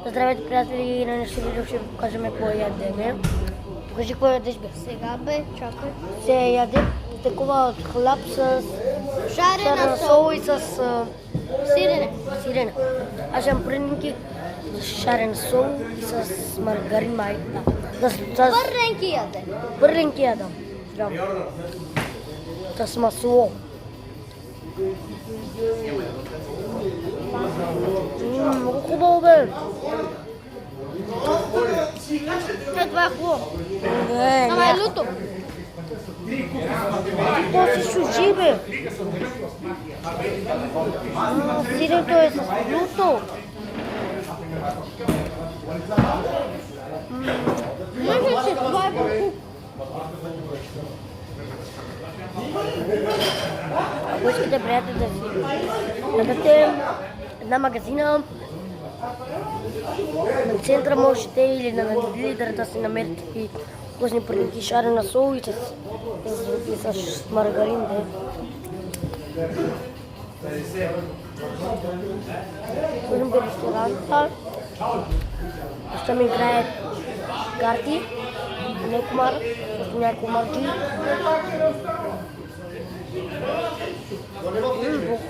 Здравейте, приятели, на нещо видео ще ви покажем какво ядеме. Покажи какво ядеш, бе. Сега бе, чакай. Се яде такова хляб с Шарена сол и с сирене. сирене. Аз ще имам преники с шарен сол и с маргарин май. Пърненки яде. Пърненки ядам. С масло. Много хубаво, бе. Това е хубаво. Не, Ама е люто. то си суши, бе. Сиренето е с люто. Мисля, че това е бъркук. Ако искате, приятели, да си дадете една магазина на центъра можете или на лидера да си намерите и вкусни прилики, шарена сол и с маргарин. Ходим до ресторанта, ще ми играе карти, не комар, защото няма комарки.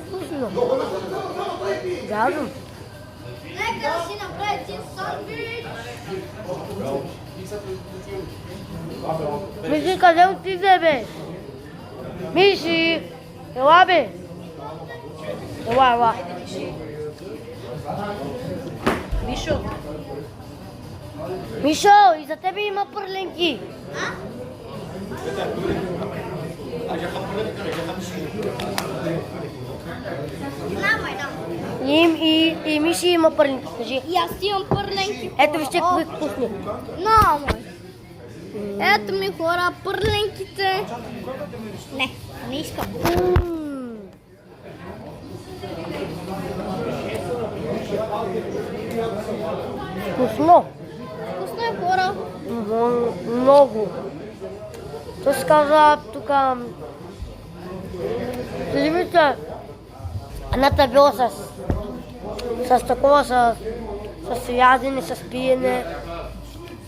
Вкусно. Гадно. Нека да си направи ти сандвич. Миши, къде отиде, бе? Миши! Ела, бе! Ела. Мишо. Мишо, и за тебе има пърленки. И Миши има пърленки, кажи. И аз имам пърленки. Ето вижте какви вкусни. Ето ми хора, пърленките. Не искам. Вкусно. Вкусно е хора. Много. То се казва тук... Видите, една табела с такова, с ядене, с пиене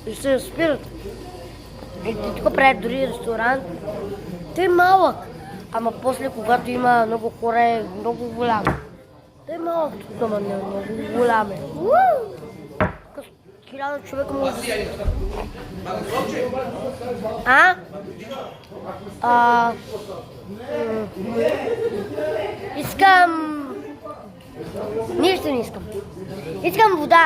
и се спират. И тук правят дори ресторант. Той е малък, ама после когато има много хора е много голям. Той е малък тук, ама не много голям е. 1000 човека може да си. Искам... Нищо не искам. Искам вода.